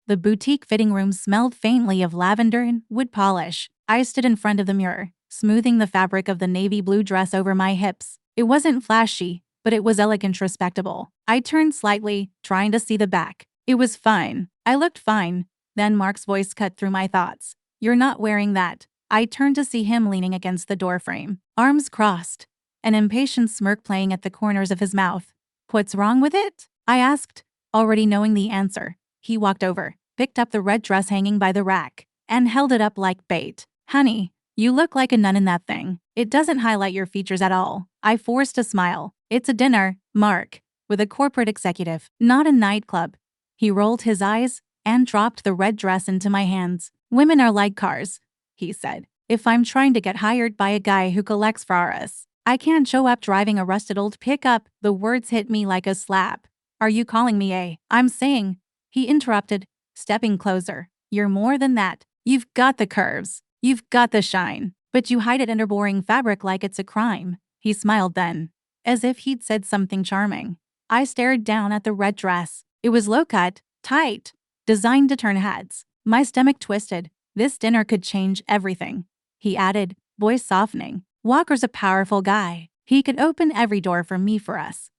The boutique fitting room smelled faintly of lavender and wood polish. I stood in front of the mirror, smoothing the fabric of the navy blue dress over my hips. It wasn't flashy, but it was elegant, respectable. I turned slightly, trying to see the back. It was fine. I looked fine. Then Mark's voice cut through my thoughts. "You're not wearing that." I turned to see him leaning against the doorframe, arms crossed, an impatient smirk playing at the corners of his mouth. "What's wrong with it?" I asked, already knowing the answer. He walked over, picked up the red dress hanging by the rack, and held it up like bait. "Honey, you look like a nun in that thing. It doesn't highlight your features at all." I forced a smile. "It's a dinner, Mark, with a corporate executive, not a nightclub." He rolled his eyes and dropped the red dress into my hands. "Women are like cars," he said. "If I'm trying to get hired by a guy who collects Ferraris, I can't show up driving a rusted old pickup." The words hit me like a slap. "Are you calling me a—" "I'm saying," he interrupted, stepping closer, "you're more than that. You've got the curves. You've got the shine. But you hide it under boring fabric like it's a crime." He smiled then, as if he'd said something charming. I stared down at the red dress. It was low-cut, tight, designed to turn heads. My stomach twisted. This dinner could change everything. He added, voice softening. "Walker's a powerful guy. He could open every door for me, for us.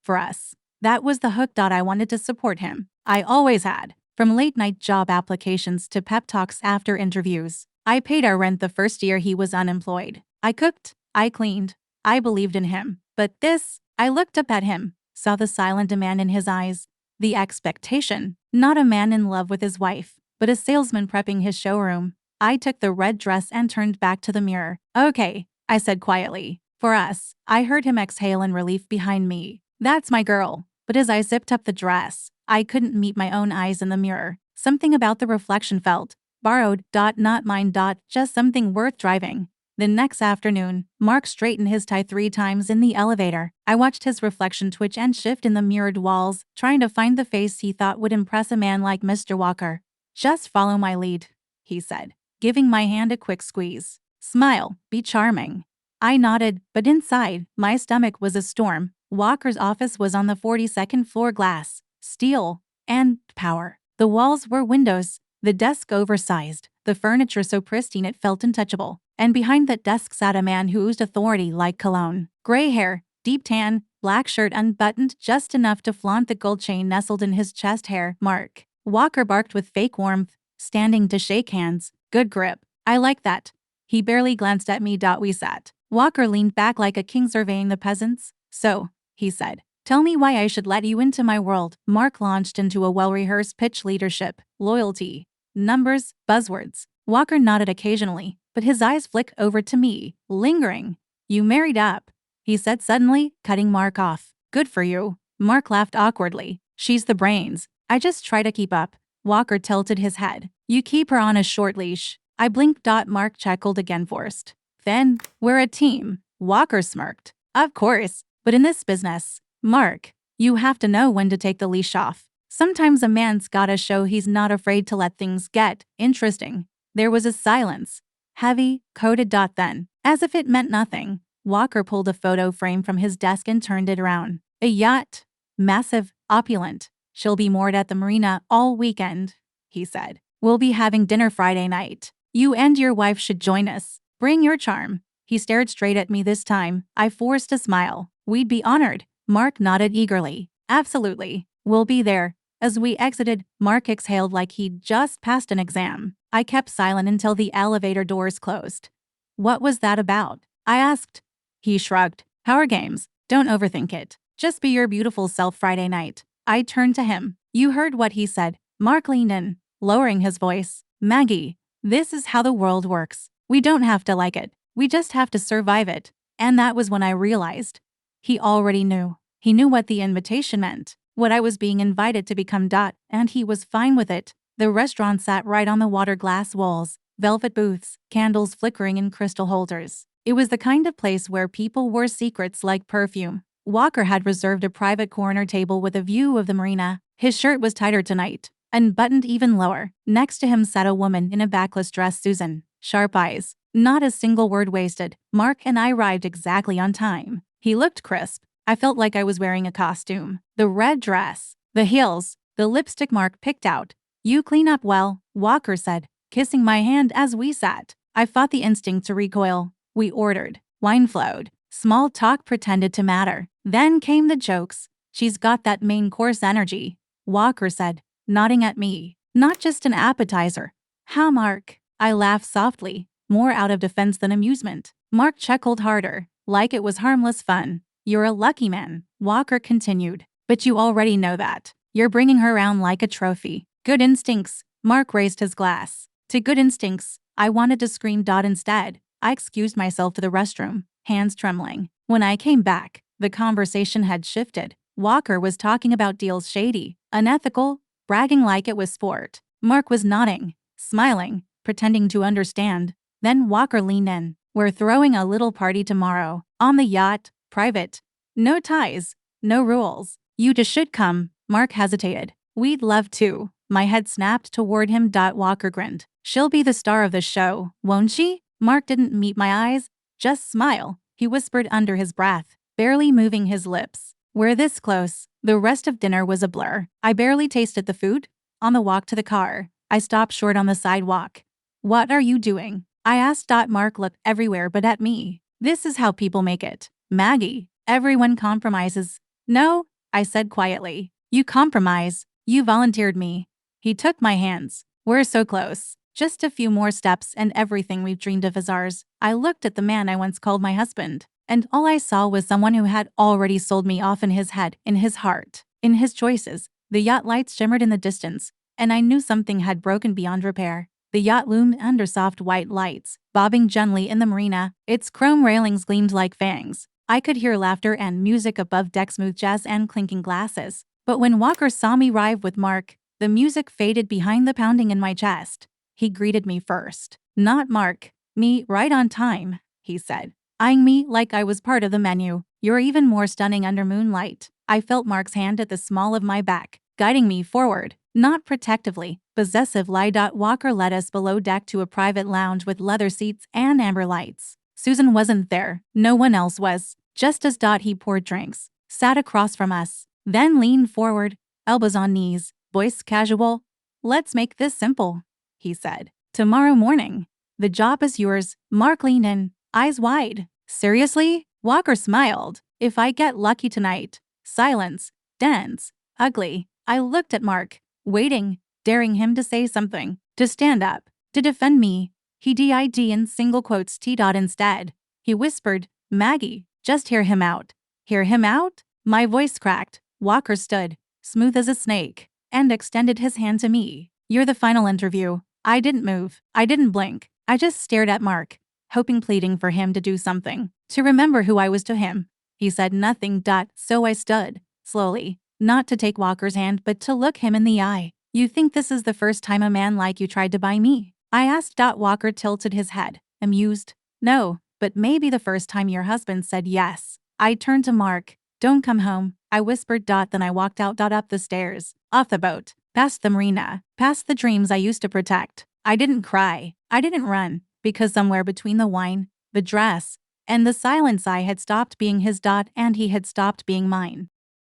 That was the hook. I wanted to support him. I always had. From late-night job applications to pep talks after interviews. I paid our rent the first year he was unemployed. I cooked. I cleaned. I believed in him. But this," I looked up at him, saw the silent demand in his eyes, the expectation. Not a man in love with his wife, but a salesman prepping his showroom. I took the red dress and turned back to the mirror. "Okay," I said quietly. "For us." I heard him exhale in relief behind me. "That's my girl." But as I zipped up the dress, I couldn't meet my own eyes in the mirror. Something about the reflection felt borrowed. Not mine. Just something worth driving. The next afternoon, Mark straightened his tie 3 times in the elevator. I watched his reflection twitch and shift in the mirrored walls, trying to find the face he thought would impress a man like Mr. Walker. "Just follow my lead," he said, giving my hand a quick squeeze. "Smile, be charming." I nodded, but inside, my stomach was a storm. Walker's office was on the 42nd floor, glass, steel, and power. The walls were windows, the desk oversized, the furniture so pristine it felt untouchable. And behind that desk sat a man who oozed authority like cologne. Gray hair, deep tan, black shirt unbuttoned just enough to flaunt the gold chain nestled in his chest hair. "Mark." Walker barked with fake warmth, standing to shake hands. "Good grip. I like that." He barely glanced at me. We sat. Walker leaned back like a king surveying the peasants. "So," he said, "tell me why I should let you into my world." Mark launched into a well-rehearsed pitch: leadership, loyalty, numbers, buzzwords. Walker nodded occasionally, but his eyes flicked over to me, lingering. "You married up," he said suddenly, cutting Mark off. "Good for you." Mark laughed awkwardly. "She's the brains. I just try to keep up." Walker tilted his head. "You keep her on a short leash." I blinked. Mark chuckled again, forced. "Then, we're a team." Walker smirked. "Of course, but in this business, Mark, you have to know when to take the leash off. Sometimes a man's gotta show he's not afraid to let things get interesting." There was a silence. Heavy, coded. Then, as if it meant nothing, Walker pulled a photo frame from his desk and turned it around. "A yacht. Massive, opulent. She'll be moored at the marina all weekend," he said. "We'll be having dinner Friday night. You and your wife should join us. Bring your charm." He stared straight at me this time. I forced a smile. "We'd be honored." Mark nodded eagerly. "Absolutely. We'll be there." As we exited, Mark exhaled like he'd just passed an exam. I kept silent until the elevator doors closed. "What was that about?" I asked. He shrugged. "Power games. Don't overthink it. Just be your beautiful self Friday night." I turned to him. "You heard what he said." Mark leaned in, lowering his voice. "Maggie, this is how the world works. We don't have to like it. We just have to survive it." And that was when I realized. He already knew. He knew what the invitation meant, what I was being invited to become. And he was fine with it. The restaurant sat right on the water, glass walls, velvet booths, candles flickering in crystal holders. It was the kind of place where people wore secrets like perfume. Walker had reserved a private corner table with a view of the marina. His shirt was tighter tonight, unbuttoned even lower. Next to him sat a woman in a backless dress, Susan. Sharp eyes. Not a single word wasted. Mark and I arrived exactly on time. He looked crisp. I felt like I was wearing a costume. The red dress, the heels, the lipstick Mark picked out. You clean up well, Walker said, kissing my hand as we sat. I fought the instinct to recoil. We ordered. Wine flowed. Small talk pretended to matter. Then came the jokes. She's got that main course energy, Walker said, nodding at me. Not just an appetizer. How, Mark? I laughed softly, more out of defense than amusement. Mark chuckled harder, like it was harmless fun. You're a lucky man, Walker continued. But you already know that. You're bringing her around like a trophy. Good instincts. Mark raised his glass. To good instincts. I wanted to scream. Instead, I excused myself to the restroom, hands trembling. When I came back, the conversation had shifted. Walker was talking about deals shady, unethical, bragging like it was sport. Mark was nodding, smiling, pretending to understand. Then Walker leaned in. We're throwing a little party tomorrow. On the yacht, private. No ties, no rules. You just should come. Mark hesitated. We'd love to. My head snapped toward him. Walker grinned. She'll be the star of the show, won't she? Mark didn't meet my eyes. Just smile, he whispered under his breath, barely moving his lips. We're this close. The rest of dinner was a blur. I barely tasted the food. On the walk to the car, I stopped short on the sidewalk. What are you doing? I asked. Mark looked everywhere but at me. This is how people make it. Maggie, everyone compromises. No, I said quietly. You compromise. You volunteered me. He took my hands. We're so close. Just a few more steps and everything we've dreamed of is ours. I looked at the man I once called my husband, and all I saw was someone who had already sold me off in his head, in his heart, in his choices. The yacht lights shimmered in the distance, and I knew something had broken beyond repair. The yacht loomed under soft white lights, bobbing gently in the marina. Its chrome railings gleamed like fangs. I could hear laughter and music above deck, smooth jazz and clinking glasses. But when Walker saw me arrive with Mark, the music faded behind the pounding in my chest. He greeted me first. Not Mark. Me, right on time, he said, eyeing me like I was part of the menu. You're even more stunning under moonlight. I felt Mark's hand at the small of my back, guiding me forward, not protectively, possessively. Walker led us below deck to a private lounge with leather seats and amber lights. Susan wasn't there. No one else was. Just as he poured drinks, sat across from us, then leaned forward, elbows on knees, voice casual. Let's make this simple, he said. Tomorrow morning. The job is yours. Mark leaned in, eyes wide. Seriously? Walker smiled. If I get lucky tonight. Silence. Dense. Ugly. I looked at Mark, waiting, daring him to say something, to stand up, to defend me. He did in single quotes. Instead, he whispered, Maggie, just hear him out. Hear him out? My voice cracked. Walker stood, smooth as a snake, and extended his hand to me. You're the final interview. I didn't move. I didn't blink. I just stared at Mark, hoping, pleading for him to do something, to remember who I was to him. He said nothing. So I stood, slowly, not to take Walker's hand but to look him in the eye. You think this is the first time a man like you tried to buy me? I asked. Walker tilted his head, amused. No, but maybe the first time your husband said yes. I turned to Mark. Don't come home, I whispered. Then I walked out. Up the stairs, off the boat, past the marina, past the dreams I used to protect. I didn't cry. I didn't run, because somewhere between the wine, the dress, and the silence I had stopped being his. And he had stopped being mine.